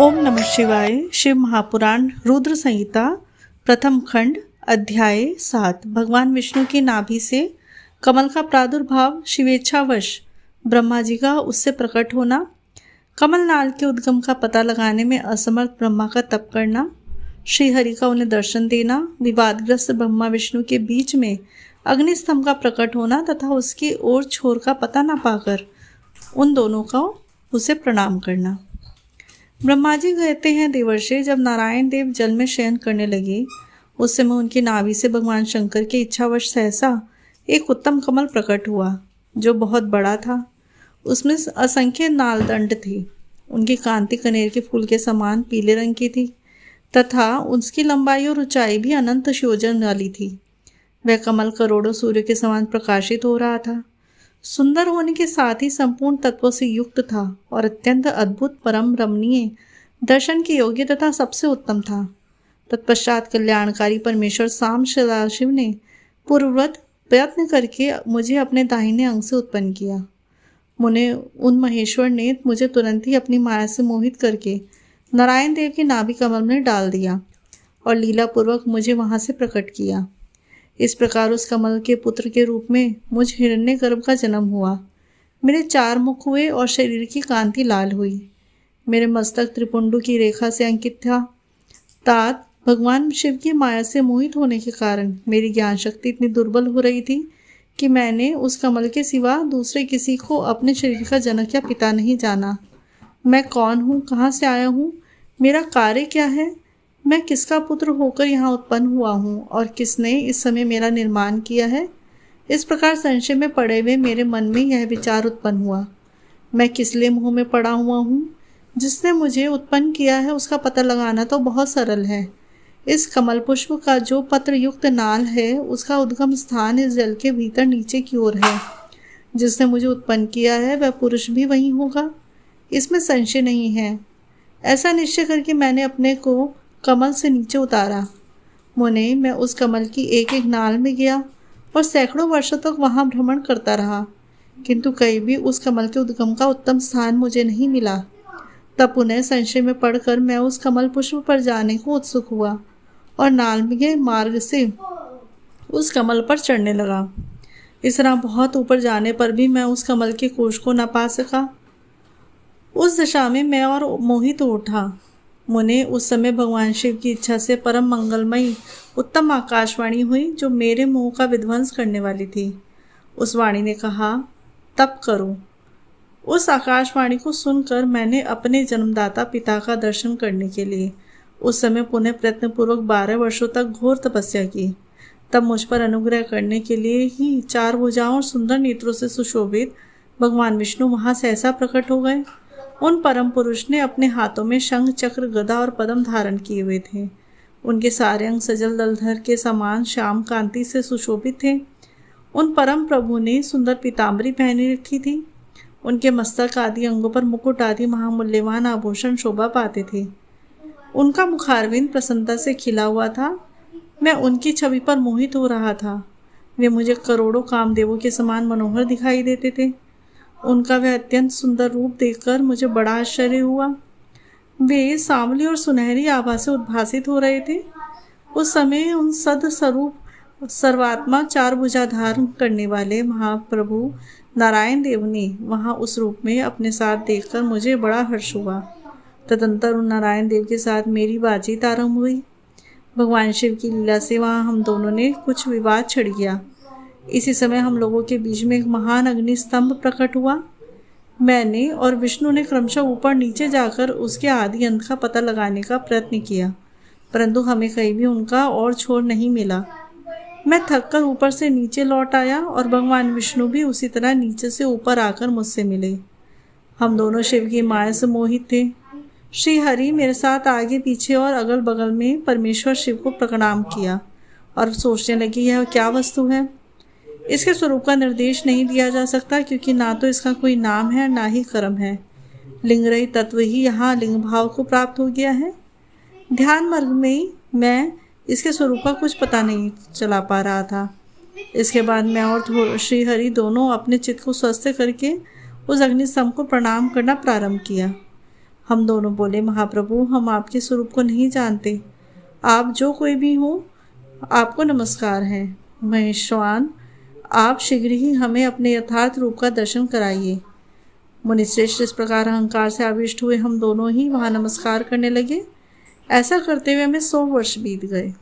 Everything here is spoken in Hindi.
ओम नमः शिवाय। शिव महापुराण रुद्र संहिता प्रथम खंड अध्याय 7। भगवान विष्णु की नाभि से कमल का प्रादुर्भाव, शिवेच्छावश ब्रह्मा जी का उससे प्रकट होना, कमल नाल के उद्गम का पता लगाने में असमर्थ ब्रह्मा का तप करना, श्रीहरि का उन्हें दर्शन देना, विवादग्रस्त ब्रह्मा विष्णु के बीच में अग्निस्तंभ का प्रकट होना तथा उसकी ओर छोर का पता न पाकर उन दोनों का उसे प्रणाम करना। ब्रह्मा जी कहते हैं, देवर्षि, जब नारायण देव जल में शयन करने लगे उस समय उनकी नाभि से भगवान शंकर के इच्छावश सहसा एक उत्तम कमल प्रकट हुआ जो बहुत बड़ा था। उसमें असंख्य नालदंड थे। उनकी कांति कनेर के फूल के समान पीले रंग की थी तथा उसकी लंबाई और ऊंचाई भी अनंत योजन वाली थी। वह कमल करोड़ों सूर्य के समान प्रकाशित हो रहा था। सुंदर होने के साथ ही संपूर्ण तत्वों से युक्त था और अत्यंत अद्भुत, परम रमणीय, दर्शन के योग्य तथा सबसे उत्तम था। तत्पश्चात कल्याणकारी परमेश्वर शाम सदाशिव ने पूर्ववत प्रयत्न करके मुझे अपने दाहिने अंग से उत्पन्न किया। उन महेश्वर ने मुझे तुरंत ही अपनी माया से मोहित करके नारायण देव के नाभि कमल में डाल दिया और लीलापूर्वक मुझे वहां से प्रकट किया। इस प्रकार उस कमल के पुत्र के रूप में मुझ हिरण्यगर्भ का जन्म हुआ। मेरे 4 मुख हुए और शरीर की कांति लाल हुई। मेरे मस्तक त्रिपुंडु की रेखा से अंकित था। तात भगवान शिव की माया से मोहित होने के कारण मेरी ज्ञान शक्ति इतनी दुर्बल हो रही थी कि मैंने उस कमल के सिवा दूसरे किसी को अपने शरीर का जनक या पिता नहीं जाना। मैं कौन हूँ, कहाँ से आया हूँ, मेरा कार्य क्या है, मैं किसका पुत्र होकर यहाँ उत्पन्न हुआ हूँ और किसने इस समय मेरा निर्माण किया है। इस प्रकार संशय में पड़े हुए मेरे मन में यह विचार उत्पन्न हुआ, मैं किसलिए मुँह में पड़ा हुआ हूँ। जिसने मुझे उत्पन्न किया है उसका पता लगाना तो बहुत सरल है। इस कमल पुष्प का जो पत्र युक्त नाल है उसका उद्गम स्थान इस जल के भीतर नीचे की ओर है। जिसने मुझे उत्पन्न किया है वह पुरुष भी वही होगा, इसमें संशय नहीं है। ऐसा निश्चय करके मैंने अपने को कमल से नीचे उतारा। मुने मैं उस कमल की एक एक नाल में गया और सैकड़ों वर्षों तक वहां भ्रमण करता रहा, किंतु कहीं भी उस कमल के उद्गम का उत्तम स्थान मुझे नहीं मिला। तब पुनः संशय में पड़कर मैं उस कमल पुष्प पर जाने को उत्सुक हुआ और नाल के मार्ग से उस कमल पर चढ़ने लगा। इस तरह बहुत ऊपर जाने पर भी मैं उस कमल के कोश को न पा सका। उस दशा में मैं और मोहित उठा। मुने उस समय भगवान शिव की इच्छा से परम मंगलमयी उत्तम आकाशवाणी हुई जो मेरे मोह का विध्वंस करने वाली थी। उस वाणी ने कहा, तप करो। उस आकाशवाणी को सुनकर मैंने अपने जन्मदाता पिता का दर्शन करने के लिए उस समय पुनः प्रयत्नपूर्वक 12 वर्षों तक घोर तपस्या की। तब मुझ पर अनुग्रह करने के लिए ही 4 भुजाओं और सुंदर नेत्रों से सुशोभित भगवान विष्णु वहां सहसा प्रकट हो गए। उन परम पुरुष ने अपने हाथों में शंख, चक्र, गदा और पद्म धारण किए हुए थे। उनके सारे अंग सजल दलधर के समान श्याम कांति से सुशोभित थे। उन परम प्रभु ने सुंदर पीताम्बरी पहने रखी थी। उनके मस्तक आदि अंगों पर मुकुट आदि महामूल्यवान आभूषण शोभा पाते थे। उनका मुखारविंद प्रसन्नता से खिला हुआ था। मैं उनकी छवि पर मोहित हो रहा था। वे मुझे करोड़ों कामदेवों के समान मनोहर दिखाई देते थे। उनका वह अत्यंत सुंदर रूप देखकर मुझे बड़ा आश्चर्य हुआ। वे सांवली और सुनहरी आभा से उद्भासित हो रहे थे। उस समय उन सद स्वरूप सर्वात्मा 4 भुजा धारण करने वाले महाप्रभु नारायण देव ने वहां उस रूप में अपने साथ देखकर मुझे बड़ा हर्ष हुआ। तदंतर उन नारायण देव के साथ मेरी बातचीत आरंभ हुई। भगवान शिव की लीला से वहाँ हम दोनों ने कुछ विवाद छिड़ गया। इसी समय हम लोगों के बीच में एक महान अग्निस्तंभ प्रकट हुआ। मैंने और विष्णु ने क्रमशः ऊपर नीचे जाकर उसके आदि अंत का पता लगाने का प्रयत्न किया, परंतु हमें कहीं भी उनका और छोर नहीं मिला। मैं थककर ऊपर से नीचे लौट आया और भगवान विष्णु भी उसी तरह नीचे से ऊपर आकर मुझसे मिले। हम दोनों शिव की माया से मोहित थे। श्री हरि मेरे साथ आगे पीछे और अगल बगल में परमेश्वर शिव को प्रणाम किया और सोचने लगी, यह क्या वस्तु है। इसके स्वरूप का निर्देश नहीं दिया जा सकता, क्योंकि ना तो इसका कोई नाम है ना ही कर्म है। लिंग रहित तत्व ही यहाँ लिंग भाव को प्राप्त हो गया है। ध्यान मार्ग में मैं इसके स्वरूप का कुछ पता नहीं चला पा रहा था। इसके बाद मैं और श्री हरि दोनों अपने चित्त को स्वस्थ करके उस अग्निस्तंभ को प्रणाम करना प्रारंभ किया। हम दोनों बोले, महाप्रभु, हम आपके स्वरूप को नहीं जानते। आप जो कोई भी हो, आपको नमस्कार है। महेश्वान, आप शीघ्र ही हमें अपने यथार्थ रूप का दर्शन कराइए। मुनिश्रेष्ठ इस प्रकार अहंकार से आविष्ट हुए हम दोनों ही वहाँ नमस्कार करने लगे। ऐसा करते हुए हमें 100 वर्ष बीत गए।